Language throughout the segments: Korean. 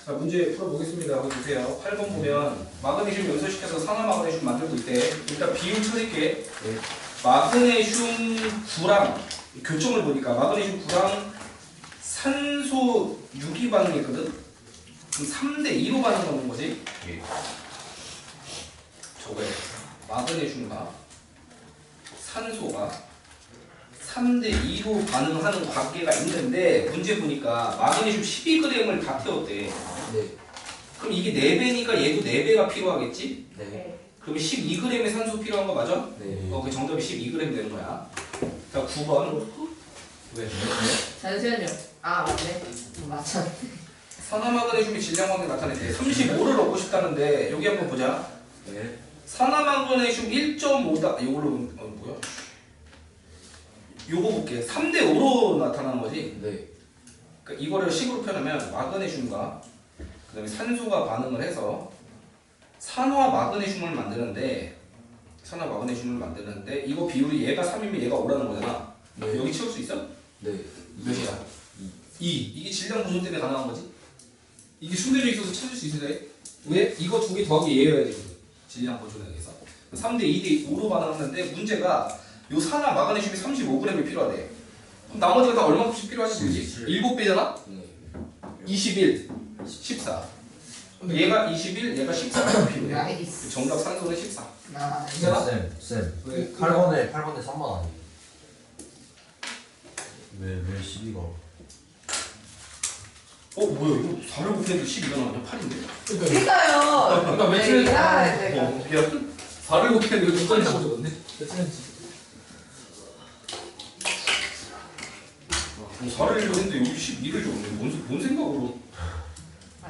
자, 문제 풀어보겠습니다. 한번 보세요. 8번 보면 마그네슘 연소시켜서 산화 마그네슘 만들고 있대. 일단 비율 쳐낼게. 네. 마그네슘 9랑 교점을 보니까 마그네슘 9랑 산소 6이 반응했거든? 그럼 3대2로 반응하는 거지? 예. 저거에 마그네슘과 산소가 3대2로 반응하는 관계가 있는데 문제 보니까 마그네슘 12g을 다 태웠대. 네. 그럼 이게 4배니까 얘도 4배가 필요하겠지? 네. 그러면 12g의 산소 필요한 거 맞아? 네. 그 정답이 12g 되는 거야. 자, 9번. 왜? 잠시만요. 아 맞네. 맞췄네. 산화마그네슘의 질량 관계 나타냈대. 35를 얻고 싶다는데 여기 한번 보자. 네. 산화마그네슘 1.5다. 이걸로 뭐야? 요거 볼게. 3대5로 나타나는 거지. 네. 그러니까 이거를 식으로 표현하면 마그네슘과 그다음에 산소가 반응을 해서 산화 마그네슘을 만드는데 이거 비율이 얘가 3이면 얘가 5라는 거잖아. 네. 여기 채울 수 있어? 네. 몇이야? 2. 이게 질량 보존 때문에 가능한 거지? 이게 숨겨져 있어서 찾을 수 있어야 돼. 왜? 이거 두 개 더하기 얘여야 되거든. 질량 보존에 의해서. 3대 2대 5로 반응하는데 문제가 요 산화 마그네슘이 35g이 필요하대. 그럼 나머지가 다 얼마큼씩 필요하지? 그지? 7배잖아? 네. 21, 14. 얘가 21, 얘가 14가 필요해. 나이스. 정답 산소는 14. 나이스. 쌤, 왜? 8번에 3번 아니에요? 왜 12가? 뭐야 이거 4를 곱했는데 12가 나오냐? 8인데? 그러니까요. 그러니까 왜 네, 틀렸지? 야, 내가. 야 4를 곱했는데 이거 숫자를 잘못 적었네? 몇 틀렸지? 4를 적었는데 여기 12를 적었네. 뭔 생각으로?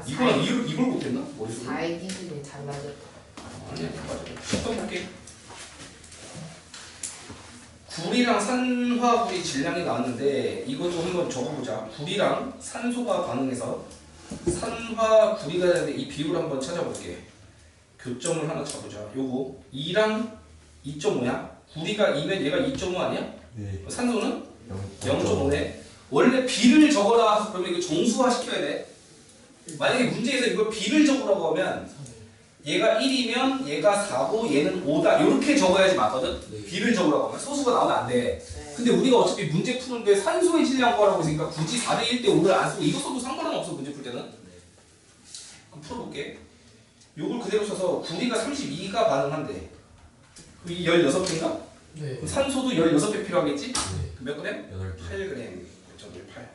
이거랑 이걸 곱했나? 머릿속으로? 4의 기준이 달라졌다. 아니야 맞아. 10번 볼게. 구리랑 산화구리 질량이 나왔는데 이것도 한번 적어보자. 구리랑 산소가 반응해서 산화구리가 되는데 이 비율을 한번 찾아볼게. 교점을 하나 잡보자. 요거 2랑 2.5야? 구리가 2면 얘가 2.5 아니야? 네. 산소는 0.5네. 원래 비를 적어라 그러면 이거 정수화 시켜야 돼. 만약에 문제에서 이걸 비를 적으라고 하면 얘가 1이면 얘가 4고 얘는 5다 이렇게 적어야지 맞거든? 네. 비를 적으라고 하면 소수가 나오면 안 돼. 네. 근데 우리가 어차피 문제 푸는데 산소의 질량 구하라고 했으니까 굳이 4대 1대 5를 안 쓰고 이거 써도 상관은 없어 문제 풀 때는. 그럼 풀어볼게. 요걸 그대로 써서 구리가 32가 반응한대. 이 16개인가? 네. 그럼 산소도 16배 필요하겠지? 네. 몇 그램? 8개. 8g. 5.18.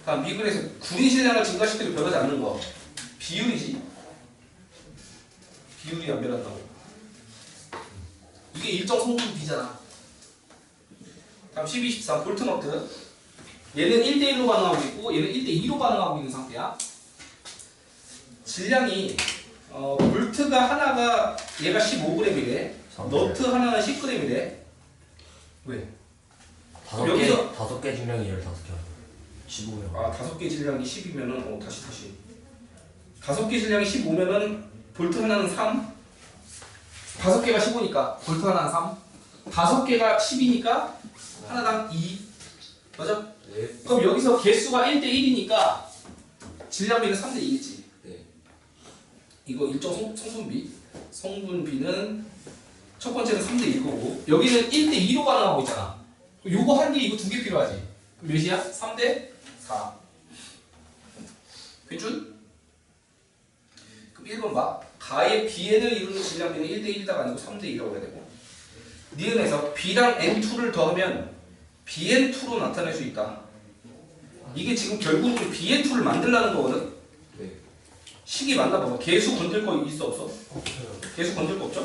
다음 미근에서 구리 질량을 증가시켜도 변하지 않는 거. 비율이지. 비율이 안 변한다고. 이게 일정 성분 비잖아. 다음 12, 13 볼트 너트. 얘는 1대1로 반응하고 있고 얘는 1대2로 반응하고 있는 상태야. 질량이 볼트가 하나가 얘가 15g이래. 너트 하나는 10g이래. 왜? 여기서- 5개 중량이 15개. 15요. 아 5개 질량이 10이면은 다시 5개 질량이 15면은 볼트 하나는 3. 5개가 15니까 볼트 하나는 3. 5개가 10이니까 하나당 2. 맞아? 네. 그럼 여기서 개수가 1대 1이니까 질량비는 3대 2겠지. 네. 이거 일정 성분비는 첫 번째는 3대 1 거고 여기는 1대 2로 반응하고 있잖아. 요거 한 개 이거 두 개 필요하지. 그럼 몇이야? 3대 4. 괜춘? 그럼 1번 봐. 가의 Bn을 이루는 질량비는 1대 1이다가 아니고 3대 2라고 해야 되고 니은에서 B랑 N2를 더하면 BN2로 나타낼 수 있다. 이게 지금 결국은 BN2를 만들라는 거거든? 네. 식이 맞나 봐봐. 개수 건들 거 있어 없어? 없어요. 개수 건들 거 없죠?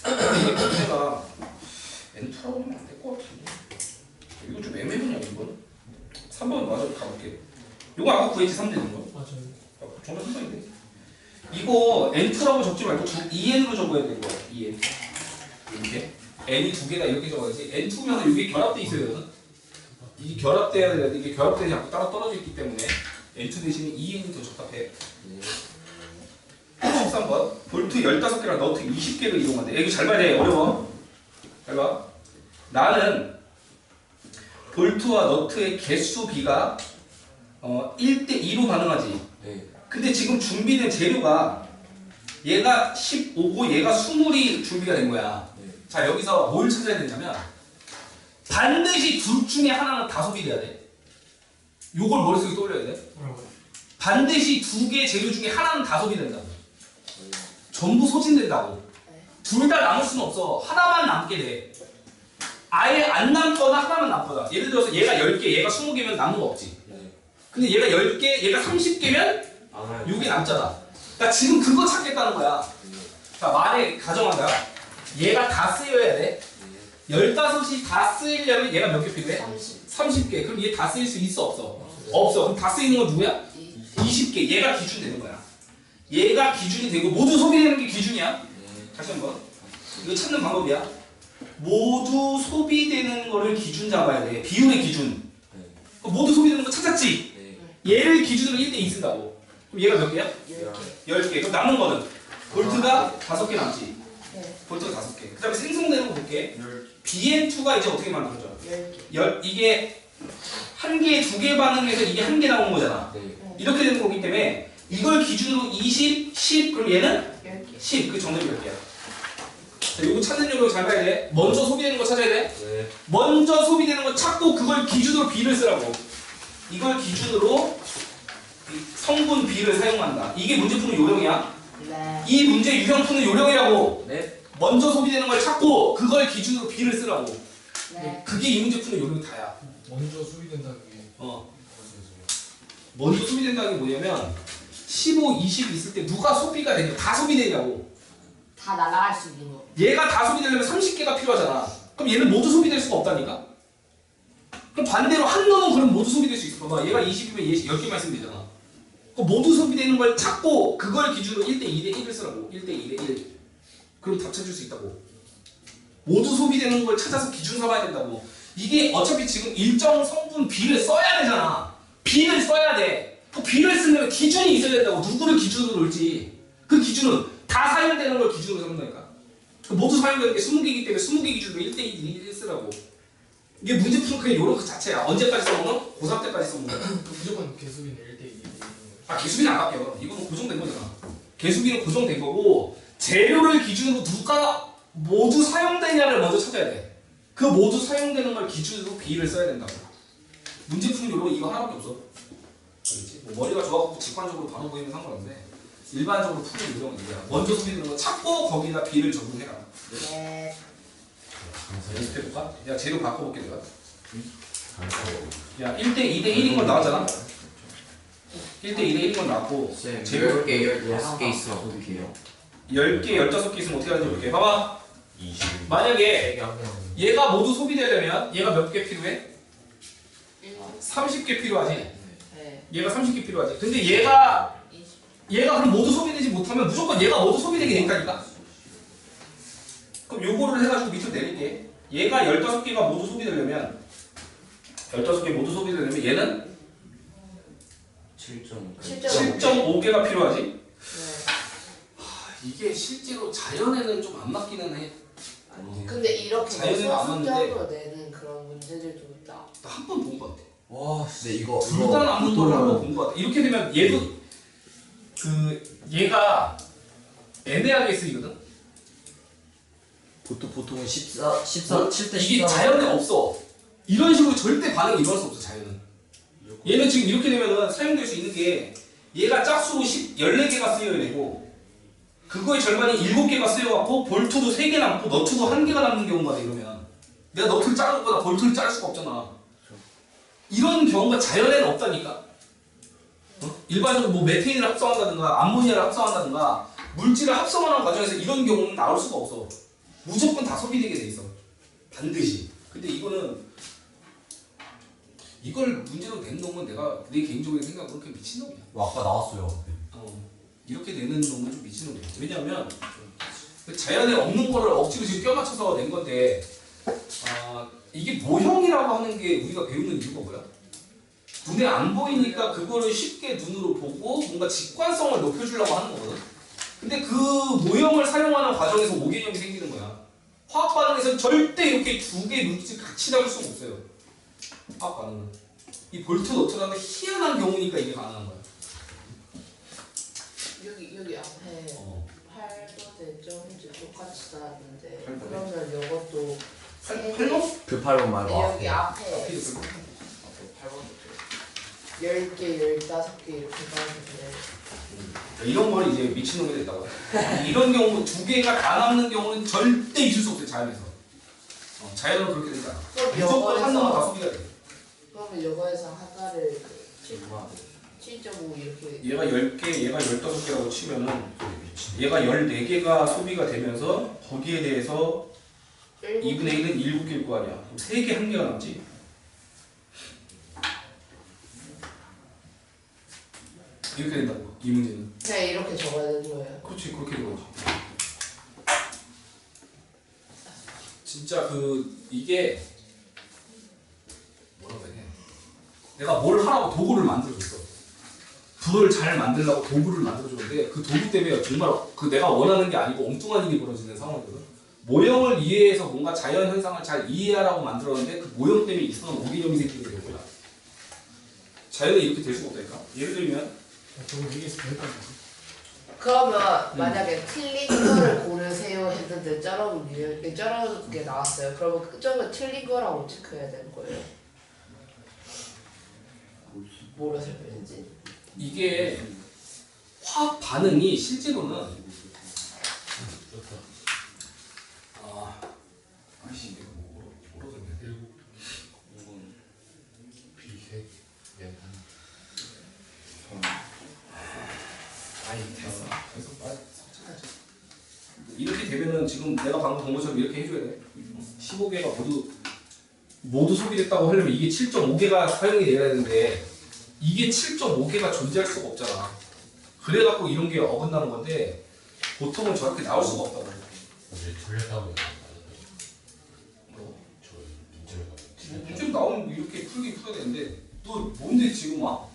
이게 문제가 N2라고 하면 안 될 것 같은데 이거 좀 애매하냐 이건? 3번 맞아 가볼게. 이거 아까 구했지 3 되는 거? 맞아요. 정답 3번인데 이거 N2라고 적지 말고 2N으로 적어야 되는 거야. 2N 이렇게 N이 두 개다 이렇게 적어야지. N2면 이게 결합돼 있어야 되거든? 이게 결합돼야 되는데 이게 결합되지 않고 따로 떨어져 있기 때문에 N2 대신에 2N이 더 적합해. 네. 13번 볼트 15개랑 너트 20개를 이용한대. 이거 잘 말해. 어려워. 잘 봐. 나는 볼트와 너트의 개수 비가 1대2로 반응하지. 네. 근데 지금 준비된 재료가 얘가 15고 얘가 20이 준비가 된 거야. 네. 자, 여기서 뭘 찾아야 되냐면 반드시 둘 중에 하나는 다 소비돼야 돼. 요걸 머릿속에 떠올려야 돼. 반드시 두 개 재료 중에 하나는 다 소비된다고. 전부 소진된다고. 둘 다 남을 수는 없어. 하나만 남게 돼. 아예 안 남거나 하나만 남거나. 예를 들어서 얘가 10개, 얘가 20개면 남는 거 없지. 네. 근데 얘가 10개, 얘가 30개면 아, 6이 남잖아. 나 지금 그거 찾겠다는 거야. 자, 만약에 가정한다. 얘가 다 쓰여야 돼. 15이 다 쓰이려면 얘가 몇 개 필요해? 30개. 그럼 얘 다 쓰일 수 있어, 없어? 없어. 그럼 다 쓰이는 건 누구야? 20개. 얘가 기준 되는 거야. 얘가 기준이 되고 모두 소비되는 게 기준이야. 다시 한번. 이거 찾는 방법이야. 모두 소비되는 거를 기준 잡아야 돼. 비율의 기준. 모두 소비되는 거 찾았지? 얘를 기준으로 1대2 쓴다고. 그럼 얘가 몇 개야? 10개. 그럼 남는 거는 볼트가 5개 남지. 볼트가 5개. 그 다음에 생성되는 거 볼게. BN2가 이제 어떻게 만들어져? 이게 한 개에 2개 반응해서 이게 한 개 나온 거잖아. 이렇게 되는 거기 때문에 이걸 기준으로 20, 10, 그럼 얘는 10. 그 정답이 몇 개야? 자, 요거 찾는 요령 잘 봐야 돼. 먼저 소비되는 거 찾아야 돼. 네. 먼저 소비되는 거 찾고 그걸 기준으로 B를 쓰라고. 이걸 기준으로 성분 B를 사용한다. 이게 문제 푸는 요령이야. 네. 이 문제 유형 푸는 요령이라고. 네. 먼저 소비되는 걸 찾고 그걸 기준으로 B를 쓰라고. 네. 그게 이 문제 푸는 요령이 다야. 먼저 소비된다는 게 먼저 소비된다는 게 뭐냐면 15, 20 있을 때 누가 소비가 되냐? 다 소비되냐고. 다 날아갈 수 있는 거. 얘가 다 소비되려면 30개가 필요하잖아. 그럼 얘는 모두 소비될 수가 없다니까? 그럼 반대로 한 놈은 그럼 모두 소비될 수 있어. 봐봐. 얘가 20이면 얘 10개만 있으면 되잖아. 그럼 모두 소비되는 걸 찾고 그걸 기준으로 1대2 대 1을 쓰라고. 1대2 대 1. 그럼 답 찾을 수 있다고. 모두 소비되는 걸 찾아서 기준 삼아야 된다고. 이게 어차피 지금 일정 성분 B를 써야 되잖아. B를 써야 돼. 그 B를 쓰려면 기준이 있어야 된다고. 누구를 기준으로 놓을지. 그 기준은 다 사용되는 걸 기준으로 삼는다니까. 모두 사용되는 게 20개이기 때문에 20개 기준으로 1대2 1 쓰라고. 이게 문제 푸는 그냥 요런 그 자체야. 언제까지 써먹는? 고3 때까지 써먹는 거야. 무조건 개수비는 1대2 아, 개수비는 안 바뀌어. 이거는 고정된 거잖아. 개수비는 고정된 거고 재료를 기준으로 누가 모두 사용되냐를 먼저 찾아야 돼. 그 모두 사용되는 걸 기준으로 B를 써야 된다고. 문제 푸는 요령은 이거 하나밖에 없어. 알겠지? 뭐 머리가 좋아갖고 직관적으로 바로 보이면 상관없는데 일반적으로 푸는 요령은 이거야. 먼저 소비되는 거 찾고 거기다 B를 적용해라. 네. 연습해볼까? 야, 재료 바꿔볼게 내가. 야, 1대2 대 1인 건 나왔잖아. 1대2 대 1인 건 나왔고 재료 10개, 16개 있으면 어떻게 해요? 10개, 15개 있으면 어떻게 하는지 볼게. 봐봐. 20. 만약에 얘가 모두 소비되려면 얘가 몇 개 필요해? 30개 필요하지. 네. 얘가 30개 필요하지. 근데 얘가 그럼 모두 소비되지 못하면 무조건 얘가 모두 소비되게 된다니까. 그럼 요거를 해가지고 밑으로 내릴게. 얘가 15개가 모두 소비되려면 15개 모두 소비되려면 얘는 7.5개가 필요하지. 네. 이게 실제로 자연에는 좀 안 맞기는 해. 근데 이렇게 자연에는 안 맞는데. 소수적으로 내는 그런 문제들도 있다. 나 한 번 본 것 같아. 와, 근데 이거 둘 다 남는 걸 한 번 본 것 같아. 이렇게 되면 얘도 얘가 애매하게 쓰이거든. 보통은 14, 7대 이게 자연에 없어. 이런 식으로 절대 반응이 일어날 수 없어 자연은. 얘는 지금 이렇게 되면은 사용될 수 있는 게 얘가 짝수로 14개가 쓰여야 되고 그거의 절반이 7개가 쓰여갖고 볼트도 3개 남고 너트도 1개가 남는 경우가 돼. 이러면 내가 너트를 자를 것보다 볼트를 자를 수가 없잖아. 이런 경우가 자연에는 없다니까. 일반적으로 뭐 메테인을 합성한다든가 암모니아를 합성한다든가 물질을 합성하는 과정에서 이런 경우는 나올 수가 없어. 무조건 다 소비되게 돼 있어. 반드시. 근데 이거는 이걸 문제로 낸 놈은 내가 내 개인적인 생각으로 그냥 미친놈이야. 아까 나왔어요. 이렇게 내는 놈은 좀 미친놈이야. 왜냐하면 자연에 없는 거를 억지로 지금 껴맞춰서 낸 건데 이게 모형이라고 하는 게 우리가 배우는 이유가 뭐야? 눈에 안 보이니까 그거를 쉽게 눈으로 보고 뭔가 직관성을 높여주려고 하는 거거든. 근데 그 모형을 사용하는 과정에서 오개념이 생기는 거야. 화학 반응에서는 절대 이렇게 두 개의 물질 같이 나올 수가 없어요. 화학 반응은. 이 볼트 너트라는 희한한 경우니까 이게 가능한 거야. 여기 앞에 어. 8도 대점인지 똑같이 나왔는데 팔 번에? 그러면 이것도 세 개- 8번? 그 8번 말고 네, 여기 앞에. 앞에 앞에도 그렇고. 10개, 15개 이렇게 나왔는데 이런 거는 이제 미친놈이 됐다고 해. 이런 경우 두 개가 다 남는 경우는 절대 있을 수 없어요, 자연에서. 자연은 그렇게 되지 않아. 그럼 무조건 한 놈은 다 여거에서 소비가 돼. 그러면 여거에서 하나를 7.5 이렇게 얘가 10개, 얘가 15개라고 치면은 얘가 14개가 소비가 되면서 거기에 대해서 2분의 1은 7개일 거 아니야. 그럼 3개 한 개가 남지. 이렇게 된다고, 이 문제는. 그냥 이렇게 적어야 되는 거예요. 그렇지, 그렇게 된 거지. 진짜 이게 뭐라고 해야 돼? 내가 뭘 하라고 도구를 만들어줬어. 불을 잘 만들려고 도구를 만들어줬는데 그 도구 때문에 정말 내가 원하는 게 아니고 엉뚱한 일이 벌어지는 상황이거든. 모형을 이해해서 뭔가 자연 현상을 잘 이해하라고 만들었는데 그 모형 때문에 이상한 오개념이 생기는 거야. 자연은 이렇게 될 수가 없다니까. 예를 들면 저거 얘기해서 될까요? 그러면 만약에 틀린 거를 고르세요 했는데 저런 게 나왔어요. 그러면 그쪽은 틀린 거라고 체크해야 되는 거예요. 뭐라 설명했지? 이게 화학 반응이 실제로는 아씨 이거 뭐라고 설명해? 아이 됐어. 이렇게 되면은 지금 내가 방금 본 것처럼 이렇게 해줘야 돼. 15개가 모두 소비됐다고 하려면 이게 7.5개가 사용이 돼야 되는데 이게 7.5개가 존재할 수가 없잖아. 그래갖고 이런 게 어긋나는 건데 보통은 저렇게 나올 수가 없다고. 이제 틀렸다고 뭐, 저희 문제가 문제 나오면 뭐 이렇게 풀긴 풀어야 되는데 또 뭔데 지금 와?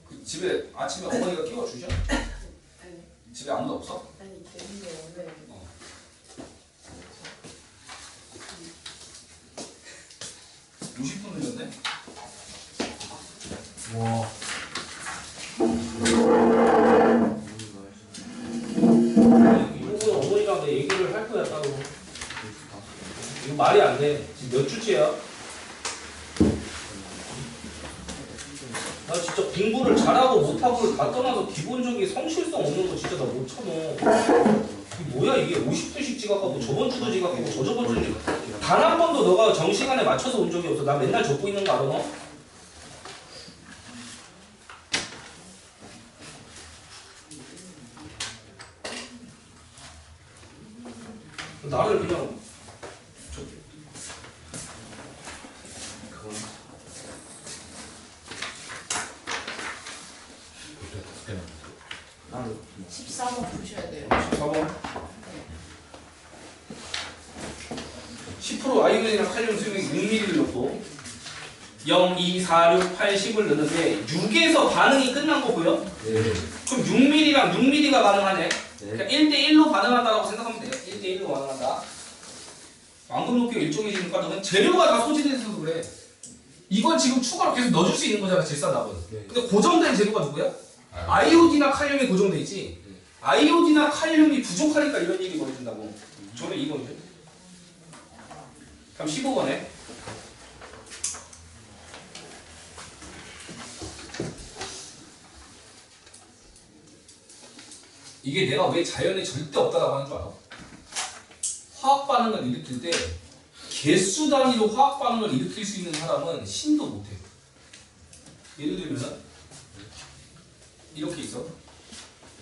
그 집에 아침에 어머니가 깨워주셔? 아니, 집에 아무도 없어? 아니 되는데 원래 50분 늦었네? 와. 이거 어머니랑 내 얘기를 할 거야 따로. 이거 말이 안 돼. 지금 몇 주째야? 나 진짜 공부를 잘하고 못하고를 다 떠나서 기본적인 성실성 없는 거 진짜 나 못 참어. 이게 뭐야 이게 50분씩 지각하고 저번 주도 지각하고 저저번 주도 지각. 단 한 번도 너가 정시간에 맞춰서 온 적이 없어. 나 맨날 적고 있는 거 알아 너? 나를 그냥 그건 그때 나를 14번 푸셔야 돼요. 14번 10% 아이오딘이랑 칼륨 수용액 6ml를 넣고 0, 2, 4, 6, 8, 10을 넣는데 6에서 반응이 끝난 거고요. 네. 그럼 6ml랑 6ml가 반응하네. 네. 그러니까 1대1로 반응한다고 생각하면 돼요. 1대1로 반응한다. 완급 높이가 일정해지니까 너는 재료가 다 소진돼 있어서 그래. 이건 지금 추가로 계속 넣어줄 수 있는 거잖아, 질산납은. 네. 근데 고정된 재료가 누구야? 아이오딘이나 칼륨이 고정돼 있지. 아이오딘이나 칼륨이 부족하니까 이런 일이 벌어진다고. 저는 이거죠. 그럼 15번에 이게 내가 왜 자연에 절대 없다라고 하는 줄 알아? 화학 반응을 일으킬 때 개수 단위로 화학 반응을 일으킬 수 있는 사람은 신도 못해. 예를 들면 이렇게 있어.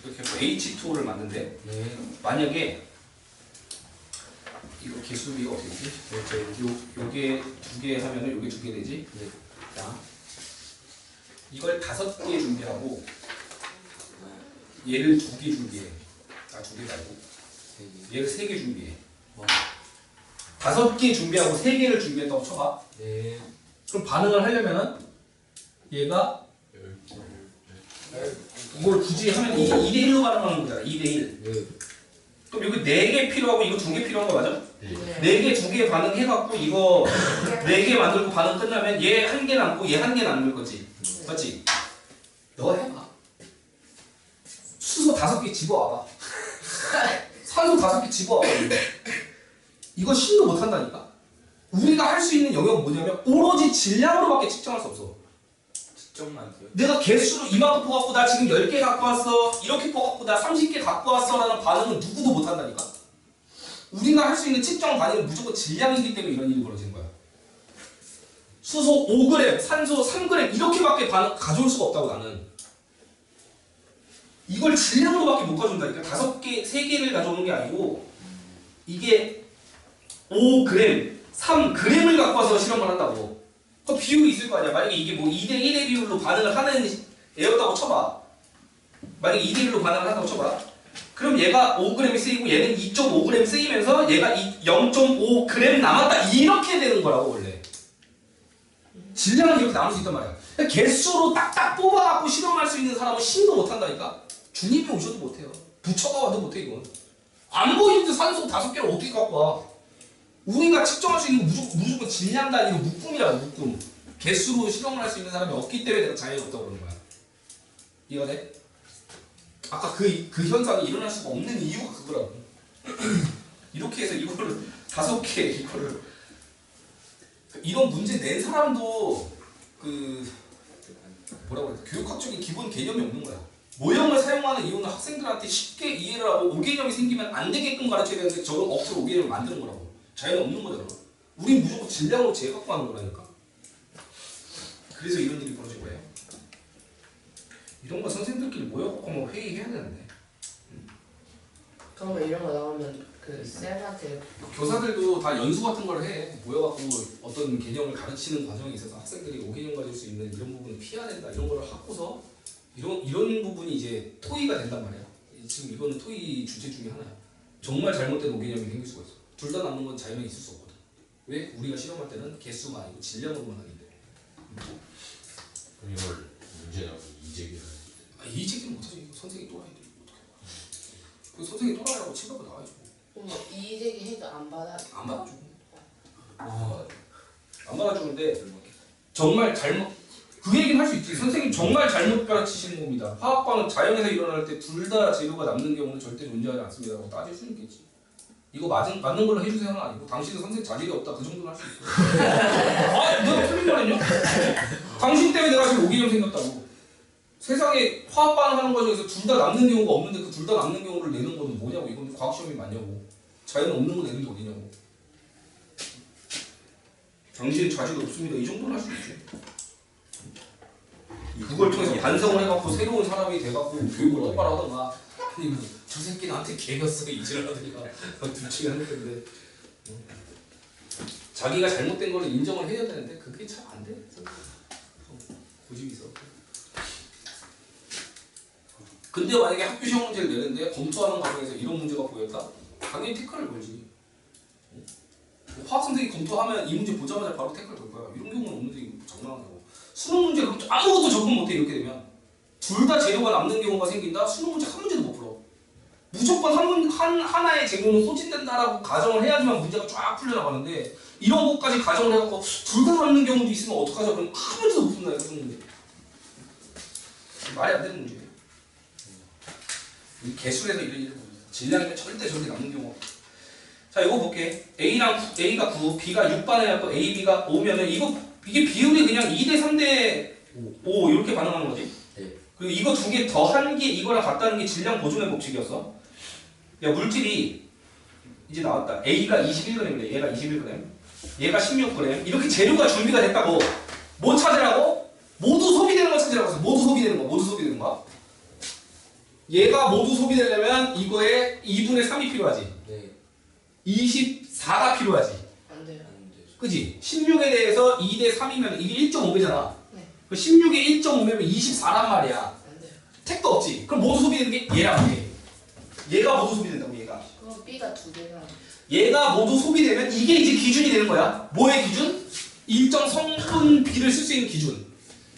이렇게 해서 H2O를 만든대. 네. 만약에 이거 개수비가 어떻게 되지? 요게 2개 하면은 요게 2개 되지? 네. 자, 이걸 5개 준비하고 얘를 2개 준비해. 2개 말고 얘를 3개 준비해. 5개 준비하고 3개를 준비했다고 쳐봐. 네. 그럼 반응을 하려면은 얘가 이걸 굳이 하면 이게 2대1로 반응하는 거잖아. 2대1. 네. 그럼 여기 4개 필요하고 이거 2개 필요한 거 맞아? 4개, 2개 반응해갖고 이거 4개 만들고 반응 끝나면 얘 1개 남고 얘 1개 남는 거지. 맞지? 너 해봐. 수소 5개 집어와봐. 산소 5개 집어와봐. 이거 신도 못한다니까? 우리가 할 수 있는 영역은 뭐냐면 오로지 질량으로밖에 측정할 수 없어. 측정만 돼요. 내가 개수로 이만큼 퍼갖고 나 지금 10개 갖고 왔어. 이렇게 퍼갖고 나 30개 갖고 왔어 라는 반응은 누구도 못한다니까? 우리가 할 수 있는 측정 단위는 무조건 질량이기 때문에 이런 일이 벌어지는 거야. 수소 5g, 산소 3g 이렇게밖에 반응 가져올 수가 없다고 나는. 이걸 질량으로밖에 못 가져온다니까. 5개, 3개를 가져오는 게 아니고 이게 5g, 3g을 갖고 와서 실험을 한다고. 그 비율이 있을 거 아니야. 만약에 이게 뭐 2대1의 비율로 반응을 하는 애였다고 쳐봐. 만약에 2대1로 반응을 한다고 쳐봐. 그럼 얘가 5g이 쓰이고 얘는 2.5g 쓰이면서 얘가 0.5g 남았다. 이렇게 되는 거라고 원래. 질량은 이렇게 남을 수 있단 말이야. 개수로 딱딱 뽑아갖고 실험할 수 있는 사람은 신도 못한다니까. 주님이 오셔도 못해요. 부처가 와도 못해 이건. 안 보이는데 산소 5개를 어떻게 갖고 와. 우리가 측정할 수 있는 건 무조건 질량 단위로 묶음이라고 묶음. 개수로 실험을 할 수 있는 사람이 없기 때문에 내가 자연이 없다고 그러는 거야. 이해가 돼? 아까 그 현상이 일어날 수가 없는 이유가 그거라고. 이렇게 해서 이거를 5개 이거를 이런 문제 낸 사람도 그 뭐라고 해야 돼? 교육학적인 기본 개념이 없는 거야. 모형을 사용하는 이유는 학생들한테 쉽게 이해를 하고 오개념이 생기면 안 되게끔 가르쳐야 되는데 저건 억지로 오개념을 만드는 거라고. 자연은 없는 거잖아. 우린 무조건 질량으로 재갖고 하는 거라니까. 그래서 이런 일이 벌어진 거예요. 이런 거 선생님들끼리 모여갖고 뭐 회의해야 되는데. 그러면 이런 거 나오면 그 쌤한테 교사들도 다 연수 같은 걸 해. 모여갖고 어떤 개념을 가르치는 과정에 있어서 학생들이 오개념 가질 수 있는 이런 부분을 피해야 된다. 이런 걸 하고서 이런 부분이 이제 토의가 된단 말이야. 지금 이거는 토의 주제 중에 하나야. 정말 잘못된 오개념이 생길 수가 있어. 둘 다 남는 건 자연에 있을 수 없거든. 왜? 우리가 실험할 때는 개수가 아니고 질량으로만 하기 때문에. 그럼 이걸 문제 나오면 이재기를 이 책임은 못하지. 선생이 또라이들 어떻게? 그 선생이 또라이라고 치닫고 나와야지. 그럼 이의제기 해도 안 받아. 안 받아주고. 안 받아주는데 정말 잘못 그 얘기는 할 수 있지. 선생님 정말 잘못 가르치시는 겁니다. 화학과는 자연에서 일어날 때 둘 다 재료가 남는 경우는 절대 존재하지 않습니다라고 따질 수 있겠지. 이거 맞는 걸로 해주세요는 아니고 당신은 선생님 자질이 없다 그 정도는 할 수 있어. 아, 내가 틀린 말 했냐? 당신 때문에 내가 지금 오개념 생겼다고. 세상에 화학반응 하는 과정에서 둘 다 남는 경우가 없는데 그 둘 다 남는 경우를 내는 거는 뭐냐고. 이건 과학시험이 맞냐고. 자연은 없는 거 내는 게 어디냐고. 당신은 자질이 없습니다. 이 정도는 할 수 있지. 그걸 통해서 반성을 해갖고 새로운 사람이 돼갖고 교육을 똑바로 하던가. 아니 저 새끼 나한테 개겼어 이지랄 하더니까 둘 중에 한 건데. 자기가 잘못된 걸 인정을 해야 되는데 그게 잘 안 돼. 고집이 있어. 근데 만약에 학교 시험 문제를 내는데 검토하는 과정에서 이런 문제가 보였다? 당연히 태클을 걸지. 화학 선생이 검토하면 이 문제 보자마자 바로 태클 걸 거야. 이런 경우는 없는데 장난하냐고. 수능 문제 아무것도 접근 못해 이렇게 되면 둘 다 재료가 남는 경우가 생긴다. 수능 문제 한 문제도 못 풀어. 무조건 하나의 재료는 소진된다라고 가정을 해야지만 문제가 쫙 풀려나가는데 이런 것까지 가정을 해갖고 둘 다 남는 경우도 있으면 어떡하죠? 그럼 한 문제도 못 푼다. 이런 문제. 말이 안 되는 문제예요. 개수에서 이런 일을 보여요. 질량이면 절대 저렇게 남는 경우가 없어. 자, 이거 볼게. A가 9, B가 6반응해갖고 A, B가 5면은 이게 비율이 그냥 2대 3대 5 이렇게 반응하는 거지. 네. 그리고 이거 두 개 더한 게 이거랑 같다는 게 질량 보존의 법칙이었어. 야, 물질이 이제 나왔다. A가 21g이래. 얘가 21g. 얘가 16g. 이렇게 재료가 준비가 됐다고. 뭐 찾으라고? 모두 소비되는 거 찾으라고 했어. 모두 소비되는 거. 얘가 모두 소비되려면 이거에 2분의 3이 필요하지. 네. 24가 필요하지. 안 돼요. 그지? 16에 대해서 2대 3이면 이게 1.5배잖아. 네. 16에 1.5면 24란 말이야. 안 돼요. 택도 없지. 그럼 모두 소비되는 게 얘랑 얘. 얘가 모두 소비된다고 얘가. 그럼 B가 2개가. 얘가 모두 소비되면 이게 이제 기준이 되는 거야. 뭐의 기준? 일정 성분 비를 쓸 수 있는 기준.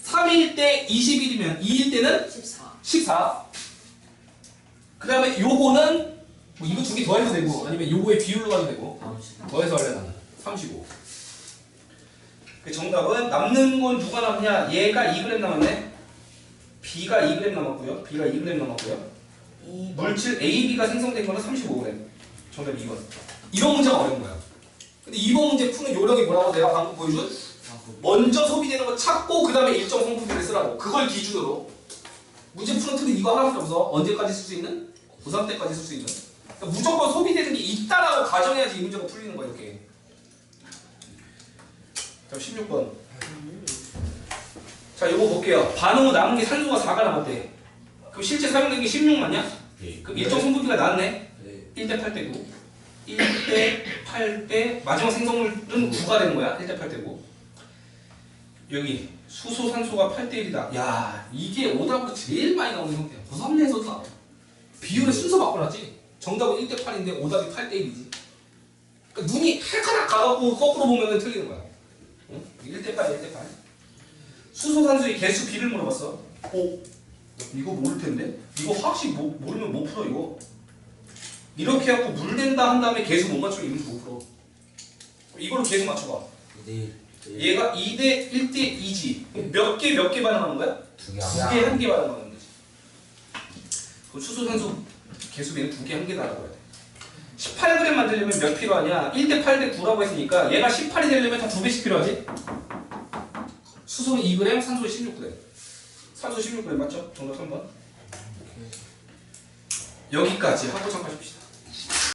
3일 때 21이면 2일 때는 14. 14. 그 다음에 요거는 뭐 이거 두 개 더해도 되고 아니면 요거의 비율로 가도 되고 더해서 할래 나는 35. 그 정답은 남는 건 누가 남냐? 얘가 2g 남았네. B가 2g 남았고요. B가 2g 남았고요. 물질 AB가 생성된 거는 35g. 정답 2번. 이런 문제가 어려운 거야. 근데 이번 문제 푸는 요령이 뭐라고 내가 방금 보여준? 먼저 소비되는 거 찾고 그 다음에 일정 성분비를 쓰라고. 그걸 기준으로. 문제 푸는 틀은 이거 하나밖에 없어. 언제까지 쓸 수 있는? 고3 때까지 쓸 수 있는. 그러니까 무조건 소비되는 게 있다라고 가정해야지 이 문제가 풀리는 거야 이렇게. 자 16번. 자 요거 볼게요. 반응 후 남은 게 산소가 4가 남았대. 그럼 실제 사용된 게 16 맞냐? 예. 그럼 일정 성분비가 나왔네. 네. 1대 8대 9. 1대 8대 마지막 생성물은 9가 되는 거야. 1대 8대 9. 여기 수소 산소가 8대 1이다. 야 이게 오답으로 제일 많이 나오는 형태야. 고3 내에서도 나와. 비율의 순서 바꿔놨지. 정답은 1대 8인데 오답이 8대 1이지. 그러니까 눈이 헷갈락 가갖고 거꾸로 보면 틀리는 거야. 응? 1대 8, 1대 8. 수소 산소의 개수 비를 물어봤어. 오, 이거 모를 텐데. 이거 확실히 모르면 못 풀어 이거. 이렇게 해갖고 물 낸다 한 다음에 개수 못 맞추면 이거 못 풀어. 이걸로 개수 맞춰봐. 얘가 2대 1대 2지. 몇 개 반응하는 거야? 두 개. 2개, 1개 반응하는 거지. 그 수소산소 개수비는 2개, 1개 나라고 해야 돼. 18g 만들려면 몇 필요하냐? 1대 8대 9라고 했으니까 얘가 18이 되려면 다 2배씩 필요하지? 수소는 2g, 산소는 16g. 산소 16g 맞죠? 정답 3번. 여기까지 하고 잠깐 쉽시다.